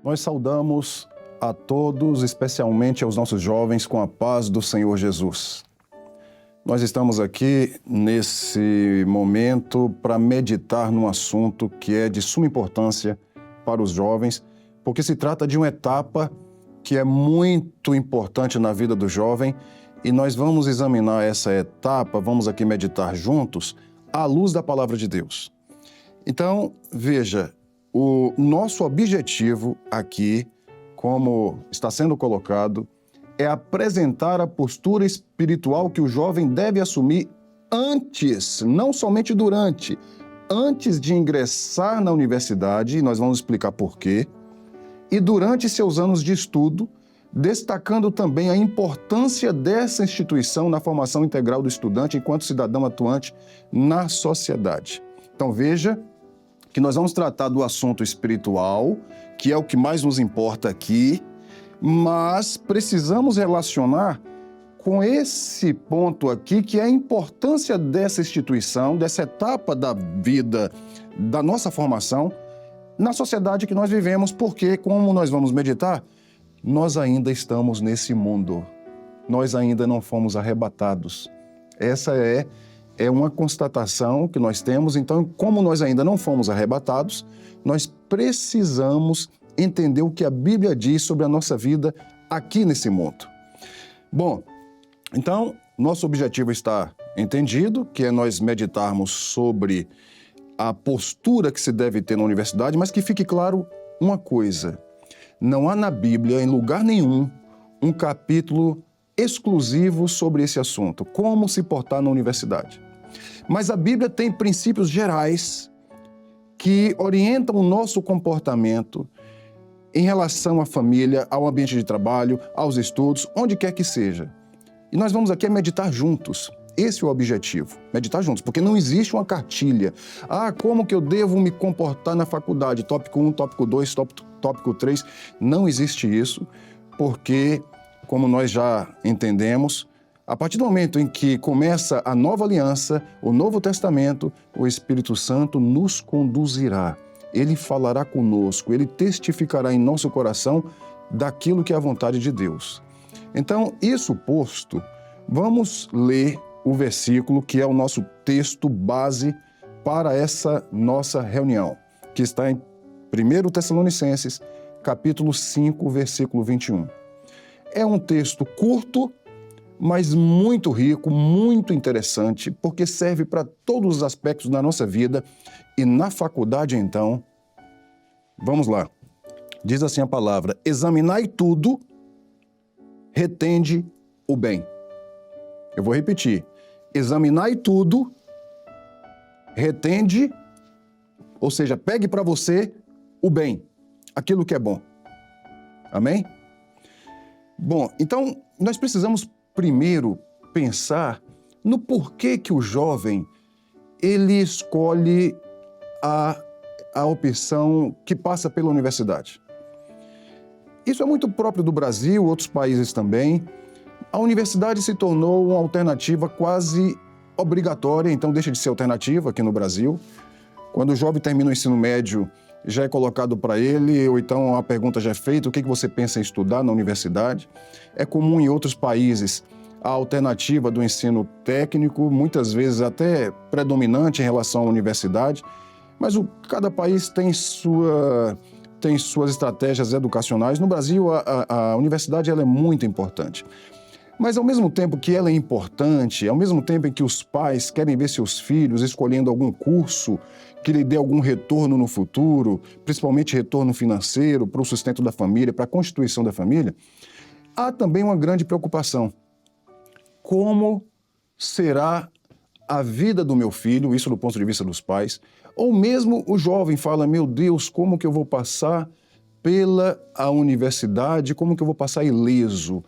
Nós saudamos a todos, especialmente aos nossos jovens, com a paz do Senhor Jesus. Nós estamos aqui nesse momento para meditar num assunto que é de suma importância para os jovens, porque se trata de uma etapa que é muito importante na vida do jovem e nós vamos examinar essa etapa, vamos aqui meditar juntos, à luz da Palavra de Deus. Então, veja, o nosso objetivo aqui, como está sendo colocado, é apresentar a postura espiritual que o jovem deve assumir antes, não somente durante, antes de ingressar na universidade, e nós vamos explicar por quê, e durante seus anos de estudo, destacando também a importância dessa instituição na formação integral do estudante enquanto cidadão atuante na sociedade. Então veja que nós vamos tratar do assunto espiritual, que é o que mais nos importa aqui, mas precisamos relacionar com esse ponto aqui, que é a importância dessa instituição, dessa etapa da vida, da nossa formação, na sociedade que nós vivemos, porque, como nós vamos meditar, nós ainda estamos nesse mundo, nós ainda não fomos arrebatados. Essa é uma constatação que nós temos, então, como nós ainda não fomos arrebatados, nós precisamos entender o que a Bíblia diz sobre a nossa vida aqui nesse mundo. Bom, então, nosso objetivo está entendido, que é nós meditarmos sobre a postura que se deve ter na universidade, mas que fique claro uma coisa: não há na Bíblia, em lugar nenhum, um capítulo exclusivo sobre esse assunto, como se portar na universidade. Mas a Bíblia tem princípios gerais que orientam o nosso comportamento em relação à família, ao ambiente de trabalho, aos estudos, onde quer que seja. E nós vamos aqui meditar juntos. Esse é o objetivo, meditar juntos, porque não existe uma cartilha. Como que eu devo me comportar na faculdade? Tópico 1, tópico 2, tópico 3. Não existe isso, porque, como nós já entendemos, a partir do momento em que começa a nova aliança, o Novo Testamento, o Espírito Santo nos conduzirá. Ele falará conosco, ele testificará em nosso coração daquilo que é a vontade de Deus. Então, isso posto, vamos ler o versículo que é o nosso texto base para essa nossa reunião, que está em 1 Tessalonicenses, capítulo 5, versículo 21. É um texto curto, mas muito rico, muito interessante, porque serve para todos os aspectos da nossa vida. E na faculdade, então, vamos lá. Diz assim a palavra: examinai tudo, retende o bem. Eu vou repetir. Examinai tudo, retende, ou seja, pegue para você o bem, aquilo que é bom. Amém? Bom, então, nós precisamos primeiro pensar no porquê que o jovem, ele escolhe a opção que passa pela universidade. Isso é muito próprio do Brasil, outros países também. A universidade se tornou uma alternativa quase obrigatória, então deixa de ser alternativa aqui no Brasil. Quando o jovem termina o ensino médio, já é colocado para ele, ou então a pergunta já é feita: o que você pensa em estudar na universidade? É comum em outros países a alternativa do ensino técnico, muitas vezes até predominante em relação à universidade, mas cada país tem suas estratégias educacionais. No Brasil, a universidade ela é muito importante. Mas ao mesmo tempo que ela é importante, ao mesmo tempo em que os pais querem ver seus filhos escolhendo algum curso que lhe dê algum retorno no futuro, principalmente retorno financeiro para o sustento da família, para a constituição da família, há também uma grande preocupação. Como será a vida do meu filho, isso do ponto de vista dos pais, ou mesmo o jovem fala: meu Deus, como que eu vou passar pela universidade, como que eu vou passar ileso,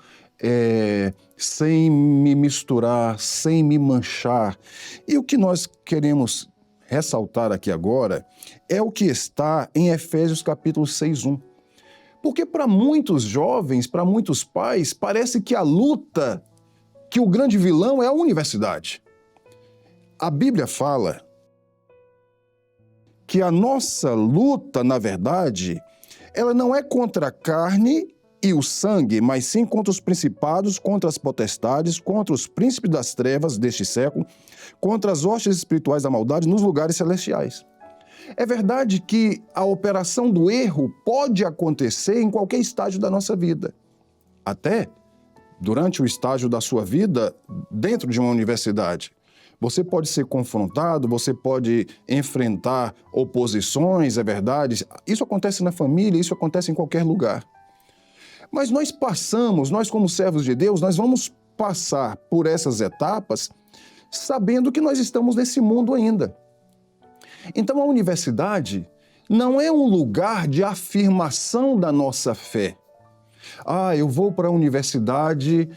sem me misturar, sem me manchar. E o que nós queremos ressaltar aqui agora é o que está em Efésios capítulo 6:1. Porque para muitos jovens, para muitos pais, parece que a luta, que o grande vilão é a universidade. A Bíblia fala que a nossa luta, na verdade, ela não é contra a carne e o sangue, mas sim contra os principados, contra as potestades, contra os príncipes das trevas deste século, contra as hostes espirituais da maldade nos lugares celestiais. É verdade que a operação do erro pode acontecer em qualquer estágio da nossa vida. Até durante o estágio da sua vida dentro de uma universidade. Você pode ser confrontado, você pode enfrentar oposições, é verdade. Isso acontece na família, isso acontece em qualquer lugar. Mas nós como servos de Deus, nós vamos passar por essas etapas sabendo que nós estamos nesse mundo ainda. Então a universidade não é um lugar de afirmação da nossa fé. Eu vou para a universidade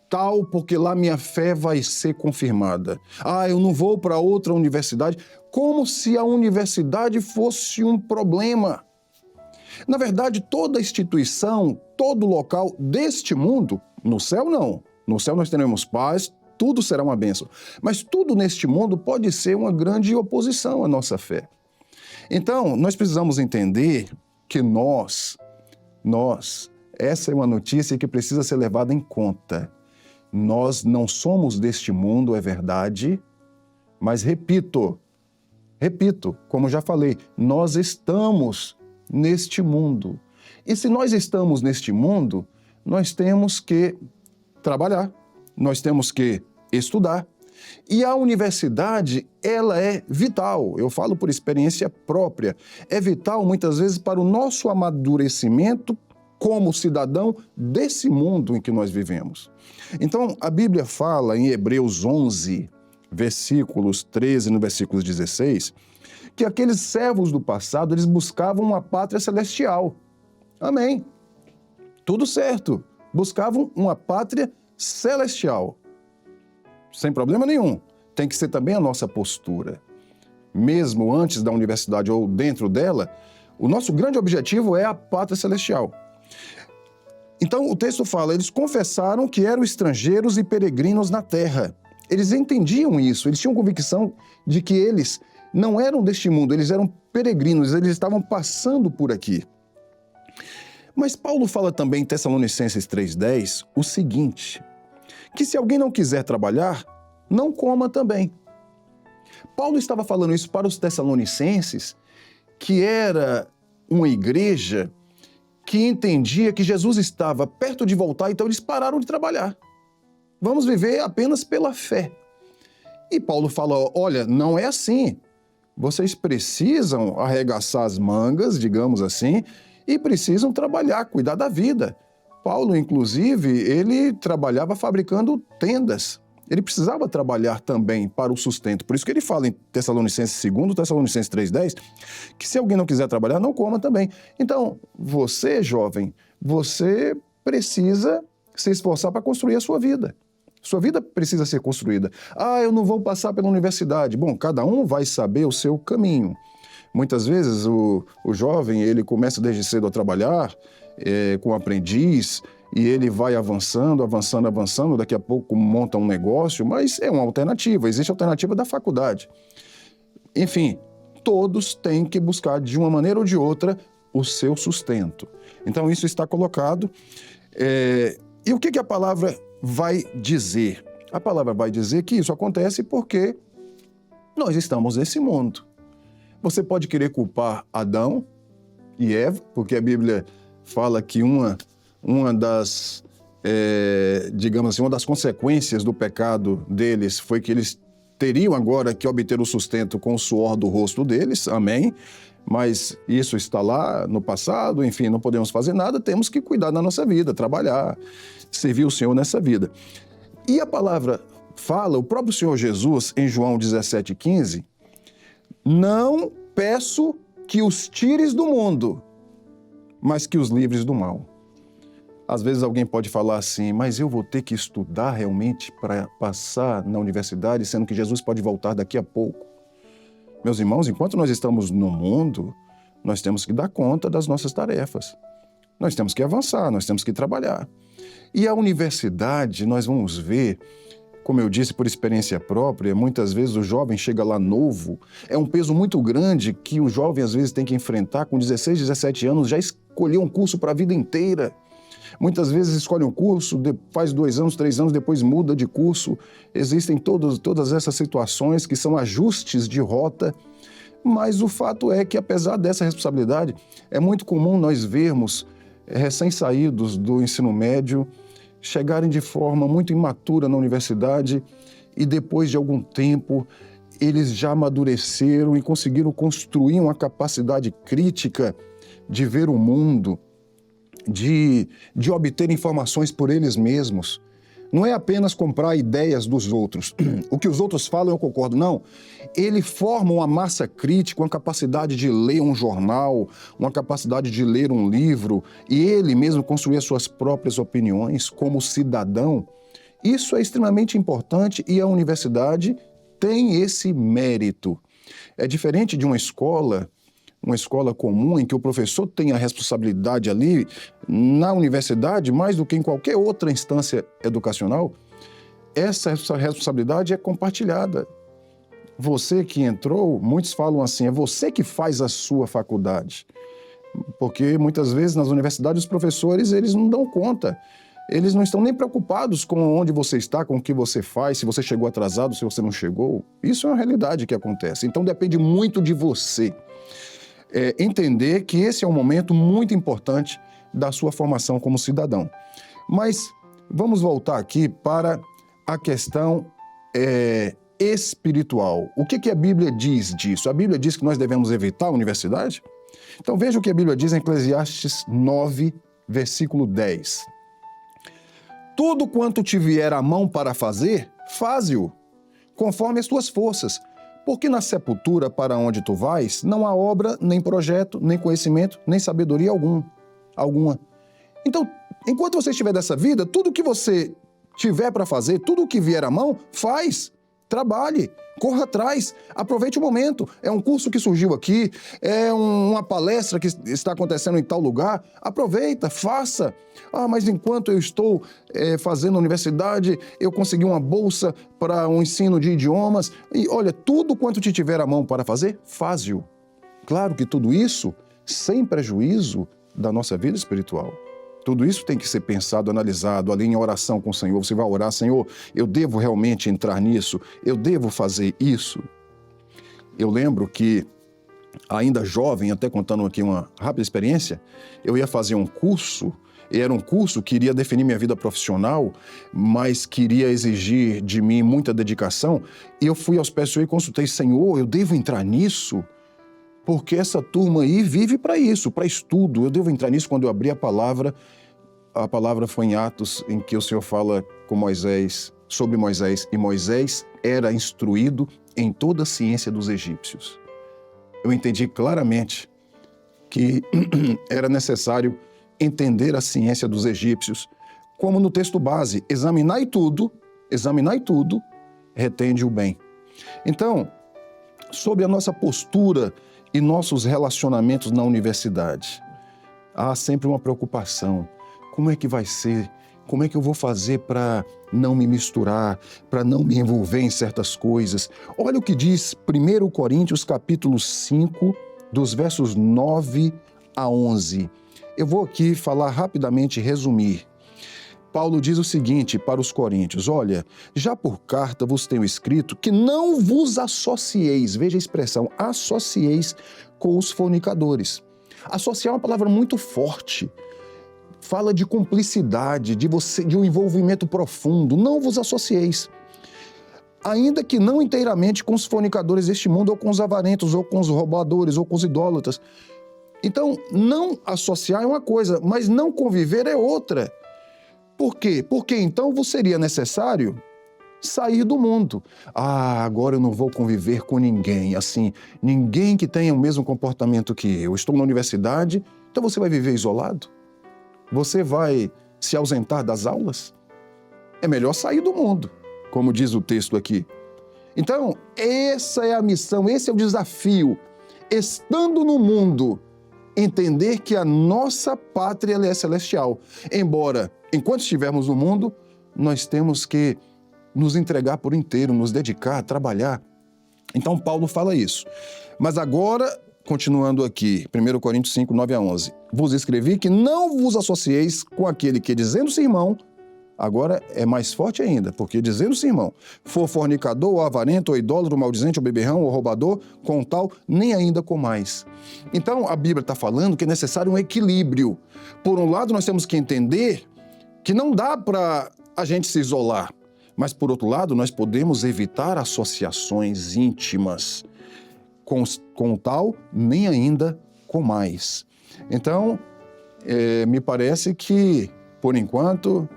tal porque lá minha fé vai ser confirmada. Eu não vou para outra universidade, como se a universidade fosse um problema. Na verdade, toda instituição, todo local deste mundo, no céu não. No céu nós teremos paz, tudo será uma bênção. Mas tudo neste mundo pode ser uma grande oposição à nossa fé. Então, nós precisamos entender que essa é uma notícia que precisa ser levada em conta. Nós não somos deste mundo, é verdade, mas repito, como já falei, nós estamos neste mundo. E se nós estamos neste mundo, nós temos que trabalhar, nós temos que estudar. E a universidade, ela é vital, eu falo por experiência própria, é vital muitas vezes para o nosso amadurecimento como cidadão desse mundo em que nós vivemos. Então, a Bíblia fala em Hebreus 11, versículos 13 no versículo 16, que aqueles servos do passado, eles buscavam uma pátria celestial. Amém. Tudo certo. Buscavam uma pátria celestial. Sem problema nenhum. Tem que ser também a nossa postura. Mesmo antes da universidade ou dentro dela, o nosso grande objetivo é a pátria celestial. Então, o texto fala, eles confessaram que eram estrangeiros e peregrinos na terra. Eles entendiam isso, eles tinham convicção de que eles não eram deste mundo, eles eram peregrinos, eles estavam passando por aqui. Mas Paulo fala também em Tessalonicenses 3,10 o seguinte, que se alguém não quiser trabalhar, não coma também. Paulo estava falando isso para os Tessalonicenses, que era uma igreja que entendia que Jesus estava perto de voltar, então eles pararam de trabalhar. Vamos viver apenas pela fé. E Paulo fala, olha, não é assim. Vocês precisam arregaçar as mangas, digamos assim, e precisam trabalhar, cuidar da vida. Paulo, inclusive, ele trabalhava fabricando tendas. Ele precisava trabalhar também para o sustento. Por isso que ele fala em Tessalonicenses 2, Tessalonicenses 3,10, que se alguém não quiser trabalhar, não coma também. Então, você, jovem, você precisa se esforçar para construir a sua vida. Sua vida precisa ser construída. Eu não vou passar pela universidade. Bom, cada um vai saber o seu caminho. Muitas vezes o jovem, ele começa desde cedo a trabalhar com aprendiz e ele vai avançando, daqui a pouco monta um negócio, mas é uma alternativa, existe a alternativa da faculdade. Enfim, todos têm que buscar de uma maneira ou de outra o seu sustento. Então isso está colocado. E o que a palavra vai dizer? A palavra vai dizer que isso acontece porque nós estamos nesse mundo. Você pode querer culpar Adão e Eva, porque a Bíblia fala que uma das, digamos assim, uma das consequências do pecado deles foi que eles teriam agora que obter o sustento com o suor do rosto deles, amém? Mas isso está lá no passado, enfim, não podemos fazer nada, temos que cuidar da nossa vida, trabalhar, servir o Senhor nessa vida. E a palavra fala, o próprio Senhor Jesus, em João 17,15, não peço que os tires do mundo, mas que os livres do mal. Às vezes alguém pode falar assim, mas eu vou ter que estudar realmente para passar na universidade, sendo que Jesus pode voltar daqui a pouco. Meus irmãos, enquanto nós estamos no mundo, nós temos que dar conta das nossas tarefas. Nós temos que avançar, nós temos que trabalhar. E a universidade, nós vamos ver como eu disse por experiência própria, muitas vezes o jovem chega lá novo, é um peso muito grande que o jovem às vezes tem que enfrentar com 16, 17 anos, já escolheu um curso para a vida inteira. Muitas vezes escolhe um curso, faz 2 anos, 3 anos, depois muda de curso. Existem todas essas situações que são ajustes de rota, mas o fato é que, apesar dessa responsabilidade, é muito comum nós vermos recém-saídos do ensino médio chegarem de forma muito imatura na universidade e depois de algum tempo eles já amadureceram e conseguiram construir uma capacidade crítica de ver o mundo, de obter informações por eles mesmos. Não é apenas comprar ideias dos outros. O que os outros falam eu concordo, não. Ele forma uma massa crítica, uma capacidade de ler um jornal, uma capacidade de ler um livro, e ele mesmo construir as suas próprias opiniões como cidadão. Isso é extremamente importante e a universidade tem esse mérito. É diferente de uma escola comum em que o professor tem a responsabilidade ali, na universidade, mais do que em qualquer outra instância educacional, essa responsabilidade é compartilhada. Você que entrou, muitos falam assim, é você que faz a sua faculdade. Porque muitas vezes nas universidades os professores, eles não dão conta. Eles não estão nem preocupados com onde você está, com o que você faz, se você chegou atrasado, se você não chegou. Isso é uma realidade que acontece. Então depende muito de você. Entender que esse é um momento muito importante da sua formação como cidadão. Mas vamos voltar aqui para a questão espiritual. O que a Bíblia diz disso? A Bíblia diz que nós devemos evitar a universidade? Então veja o que a Bíblia diz em Eclesiastes 9, versículo 10. Tudo quanto te vier à mão para fazer, faze-o, conforme as tuas forças. Porque na sepultura para onde tu vais, não há obra, nem projeto, nem conhecimento, nem sabedoria alguma. Então, enquanto você estiver dessa vida, tudo que você tiver para fazer, tudo que vier à mão, faz, trabalhe, corra atrás, aproveite o momento. É um curso que surgiu aqui, é uma palestra que está acontecendo em tal lugar, aproveita, faça. Mas enquanto eu estou fazendo a universidade, eu consegui uma bolsa para um ensino de idiomas. E olha, tudo quanto te tiver à mão para fazer, faze-o. Claro que tudo isso sem prejuízo da nossa vida espiritual. Tudo isso tem que ser pensado, analisado, ali em oração com o Senhor. Você vai orar, Senhor, eu devo realmente entrar nisso? Eu devo fazer isso? Eu lembro que, ainda jovem, até contando aqui uma rápida experiência, eu ia fazer um curso, era um curso que iria definir minha vida profissional, mas queria exigir de mim muita dedicação, e eu fui aos pés do Senhor e consultei, Senhor, eu devo entrar nisso? Porque essa turma aí vive para isso, para estudo. Eu devo entrar nisso. Quando eu abri a palavra foi em Atos, em que o Senhor fala com Moisés, sobre Moisés, e Moisés era instruído em toda a ciência dos egípcios. Eu entendi claramente que era necessário entender a ciência dos egípcios, como no texto base, examinai tudo, retende o bem. Então, sobre a nossa postura e nossos relacionamentos na universidade, há sempre uma preocupação. Como é que vai ser? Como é que eu vou fazer para não me misturar, para não me envolver em certas coisas? Olha o que diz 1 Coríntios capítulo 5, dos versos 9 a 11. Eu vou aqui falar rapidamente, resumir. Paulo diz o seguinte para os coríntios, olha, já por carta vos tenho escrito que não vos associeis, veja a expressão, associeis com os fornicadores. Associar é uma palavra muito forte, fala de cumplicidade, de um envolvimento profundo, não vos associeis. Ainda que não inteiramente com os fornicadores deste mundo, ou com os avarentos, ou com os roubadores, ou com os idólatras. Então, não associar é uma coisa, mas não conviver é outra. Por quê? Porque então vos seria necessário sair do mundo. Agora eu não vou conviver com ninguém, assim, ninguém que tenha o mesmo comportamento que eu. Estou na universidade, então você vai viver isolado? Você vai se ausentar das aulas? É melhor sair do mundo, como diz o texto aqui. Então, essa é a missão, esse é o desafio. Estando no mundo, entender que a nossa pátria ela é celestial. Embora, enquanto estivermos no mundo, nós temos que nos entregar por inteiro, nos dedicar, trabalhar. Então, Paulo fala isso. Mas agora, continuando aqui, 1 Coríntios 5, 9-11. Vos escrevi que não vos associeis com aquele que, dizendo-se irmão, agora é mais forte ainda, porque dizendo-se irmão, for fornicador, ou avarento, ou idólatra, ou maldizente, ou beberrão, ou roubador, com tal, nem ainda com mais. Então, a Bíblia está falando que é necessário um equilíbrio. Por um lado, nós temos que entender que não dá para a gente se isolar, mas, por outro lado, nós podemos evitar associações íntimas com tal, nem ainda com mais. Então, me parece que, por enquanto,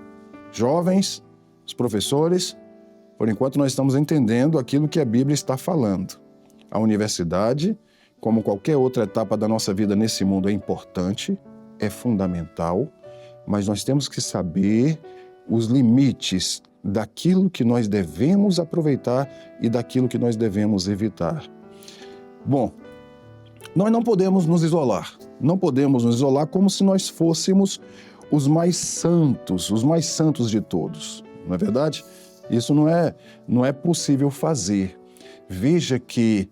jovens, os professores, por enquanto nós estamos entendendo aquilo que a Bíblia está falando. A universidade, como qualquer outra etapa da nossa vida nesse mundo, é importante, é fundamental, mas nós temos que saber os limites daquilo que nós devemos aproveitar e daquilo que nós devemos evitar. Bom, nós não podemos nos isolar. Não podemos nos isolar como se nós fôssemos os mais santos de todos. Não é verdade? Isso não é possível fazer. Veja que,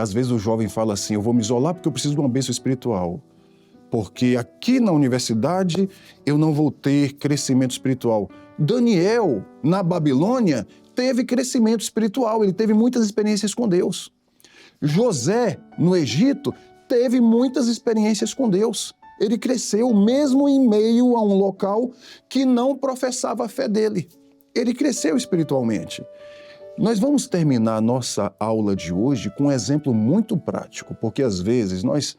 às vezes o jovem fala assim, eu vou me isolar porque eu preciso de uma bênção espiritual. Porque aqui na universidade eu não vou ter crescimento espiritual. Daniel, na Babilônia, teve crescimento espiritual, ele teve muitas experiências com Deus. José, no Egito, teve muitas experiências com Deus. Ele cresceu mesmo em meio a um local que não professava a fé dele. Ele cresceu espiritualmente. Nós vamos terminar a nossa aula de hoje com um exemplo muito prático, porque às vezes nós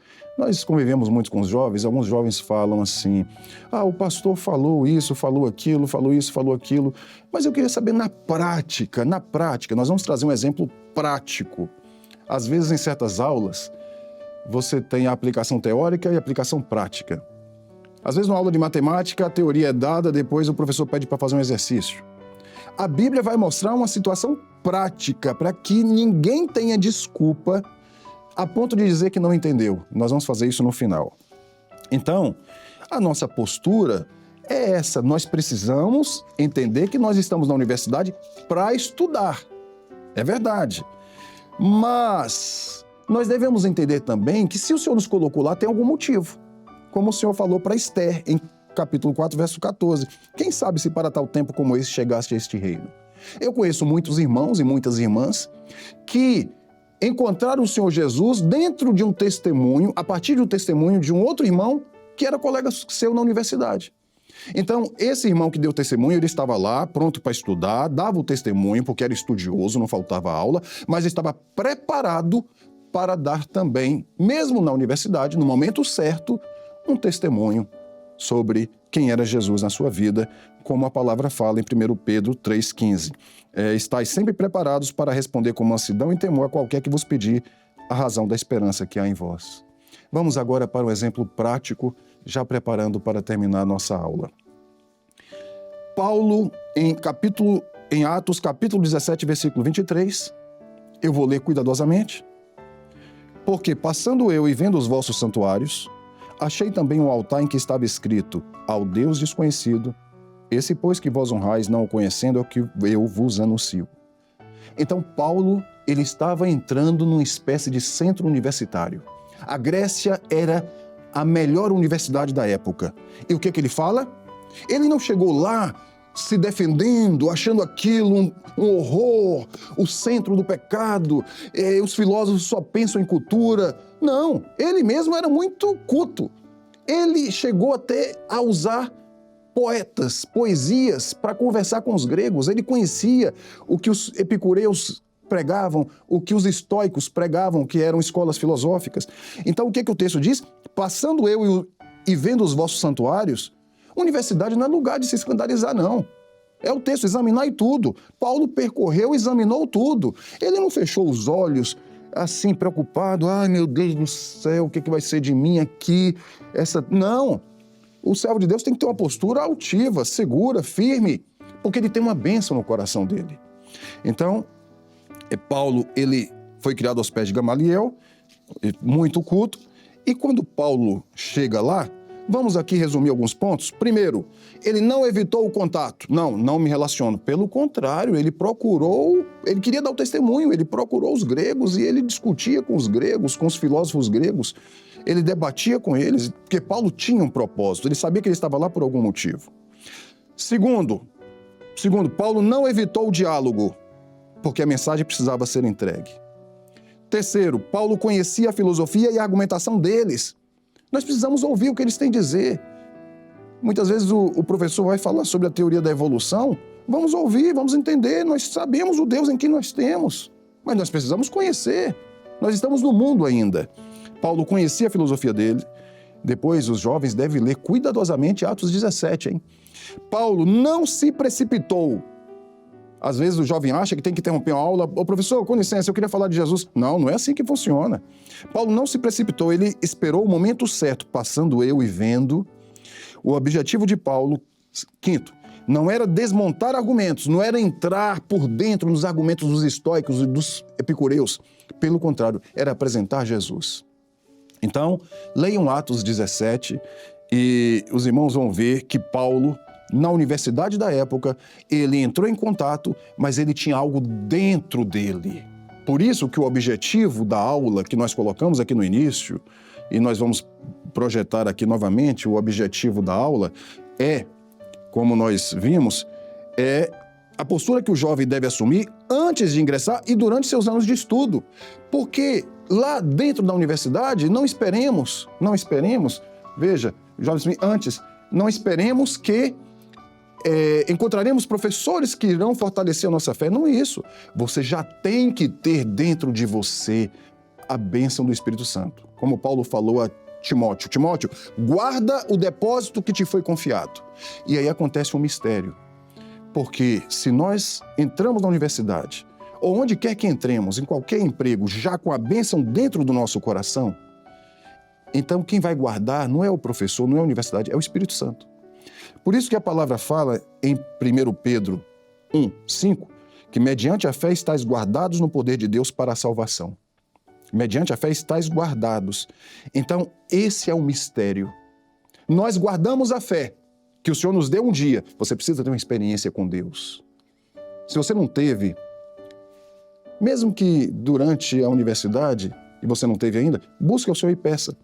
convivemos muito com os jovens, alguns jovens falam assim, o pastor falou isso, falou aquilo, falou isso, falou aquilo, mas eu queria saber na prática, nós vamos trazer um exemplo prático. Às vezes em certas aulas, você tem a aplicação teórica e a aplicação prática. Às vezes, numa aula de matemática, a teoria é dada, depois o professor pede para fazer um exercício. A Bíblia vai mostrar uma situação prática para que ninguém tenha desculpa a ponto de dizer que não entendeu. Nós vamos fazer isso no final. Então, a nossa postura é essa. Nós precisamos entender que nós estamos na universidade para estudar. É verdade. Mas nós devemos entender também que se o Senhor nos colocou lá, tem algum motivo. Como o Senhor falou para Esther, em capítulo 4, verso 14. Quem sabe se para tal tempo como esse chegaste a este reino? Eu conheço muitos irmãos e muitas irmãs que encontraram o Senhor Jesus dentro de um testemunho, a partir de um testemunho de um outro irmão que era colega seu na universidade. Então, esse irmão que deu testemunho, ele estava lá, pronto para estudar, dava o testemunho, porque era estudioso, não faltava aula, mas estava preparado para dar também, mesmo na universidade, no momento certo, um testemunho sobre quem era Jesus na sua vida, como a palavra fala em 1 Pedro 3,15. Estais sempre preparados para responder com mansidão e temor a qualquer que vos pedir a razão da esperança que há em vós. Vamos agora para um exemplo prático, já preparando para terminar a nossa aula. Paulo, em Atos, capítulo 17, versículo 23, eu vou ler cuidadosamente. Porque, passando eu e vendo os vossos santuários, achei também um altar em que estava escrito, ao Deus desconhecido, esse, pois, que vós honrais, não o conhecendo, é o que eu vos anuncio. Então, Paulo, ele estava entrando numa espécie de centro universitário. A Grécia era a melhor universidade da época. E o que ele fala? Ele não chegou lá se defendendo, achando aquilo um horror, o centro do pecado, os filósofos só pensam em cultura. Não, ele mesmo era muito culto. Ele chegou até a usar poetas, poesias para conversar com os gregos. Ele conhecia o que os epicureus pregavam, o que os estoicos pregavam, que eram escolas filosóficas. Então, o que o texto diz? Passando eu e vendo os vossos santuários, universidade não é lugar de se escandalizar, não. É o texto, examinar e tudo. Paulo percorreu, examinou tudo. Ele não fechou os olhos, assim, preocupado. Ai, meu Deus do céu, o que vai ser de mim aqui? Não. O servo de Deus tem que ter uma postura altiva, segura, firme, porque ele tem uma bênção no coração dele. Então, Paulo, ele foi criado aos pés de Gamaliel, muito culto, e quando Paulo chega lá, Vamos aqui resumir alguns pontos. Primeiro, ele não evitou o contato. Não me relaciono. Pelo contrário, ele queria dar o testemunho, ele procurou os gregos e ele discutia com os gregos, com os filósofos gregos. Ele debatia com eles, porque Paulo tinha um propósito, ele sabia que ele estava lá por algum motivo. Segundo, Paulo não evitou o diálogo, porque a mensagem precisava ser entregue. Terceiro, Paulo conhecia a filosofia e a argumentação deles. Nós precisamos ouvir o que eles têm a dizer. Muitas vezes o professor vai falar sobre a teoria da evolução. Vamos ouvir, vamos entender. Nós sabemos o Deus em que nós temos, mas nós precisamos conhecer. Nós estamos no mundo ainda. Paulo conhecia a filosofia dele. Depois, os jovens devem ler cuidadosamente Atos 17, hein? Paulo não se precipitou. Às vezes o jovem acha que tem que interromper uma aula. Ô professor, com licença, eu queria falar de Jesus. Não é assim que funciona. Paulo não se precipitou, ele esperou o momento certo, passando eu e vendo. O objetivo de Paulo, quinto, não era desmontar argumentos, não era entrar por dentro nos argumentos dos estoicos e dos epicureus. Pelo contrário, era apresentar Jesus. Então, leiam Atos 17 e os irmãos vão ver que Paulo, na universidade da época, ele entrou em contato, mas ele tinha algo dentro dele. Por isso que o objetivo da aula que nós colocamos aqui no início, e nós vamos projetar aqui novamente, o objetivo da aula é, como nós vimos, é a postura que o jovem deve assumir antes de ingressar e durante seus anos de estudo. Porque lá dentro da universidade, não esperemos, veja, jovens, antes, não esperemos que encontraremos professores que irão fortalecer a nossa fé. Não é isso. Você já tem que ter dentro de você a bênção do Espírito Santo. Como Paulo falou a Timóteo. Timóteo, guarda o depósito que te foi confiado. E aí acontece um mistério. Porque se nós entramos na universidade, ou onde quer que entremos, em qualquer emprego, já com a bênção dentro do nosso coração, então quem vai guardar não é o professor, não é a universidade, é o Espírito Santo. Por isso que a palavra fala em 1 Pedro 1:5, que mediante a fé estáis guardados no poder de Deus para a salvação. Mediante a fé estáis guardados. Então, esse é o mistério. Nós guardamos a fé que o Senhor nos deu um dia. Você precisa ter uma experiência com Deus. Se você não teve, mesmo que durante a universidade, e você não teve ainda, busque ao Senhor e peça.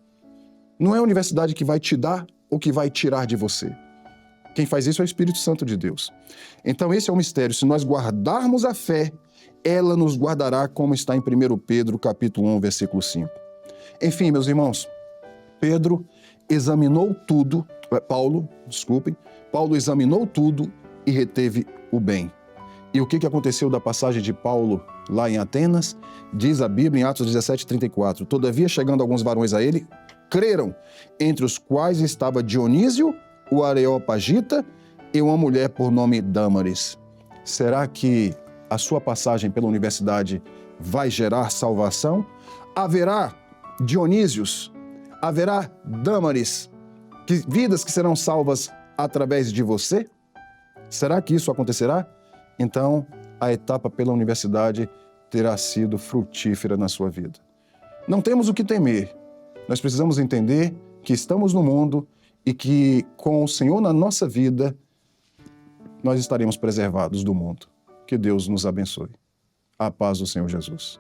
Não é a universidade que vai te dar ou que vai tirar de você. Quem faz isso é o Espírito Santo de Deus. Então esse é o mistério. Se nós guardarmos a fé, ela nos guardará, como está em 1 Pedro, capítulo 1, versículo 5. Enfim, meus irmãos, Paulo examinou tudo e reteve o bem. E o que aconteceu da passagem de Paulo lá em Atenas? Diz a Bíblia em Atos 17:34. Todavia, chegando alguns varões a ele, creram, entre os quais estava Dionísio, o Areopagita, e uma mulher por nome Dâmaris. Será que a sua passagem pela universidade vai gerar salvação? Haverá Dionísios, haverá Dâmaris, vidas que serão salvas através de você? Será que isso acontecerá? Então, a etapa pela universidade terá sido frutífera na sua vida. Não temos o que temer. Nós precisamos entender que estamos no mundo e que, com o Senhor na nossa vida, nós estaremos preservados do mundo. Que Deus nos abençoe. A paz do Senhor Jesus.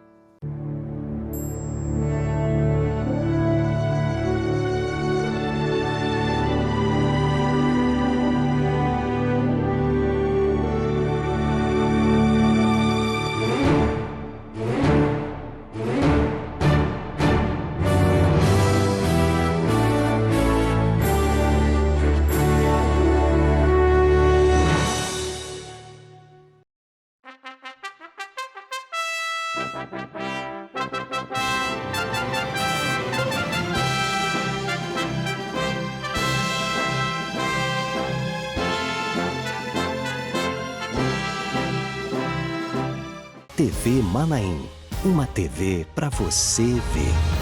TV Manaim, uma TV para você ver.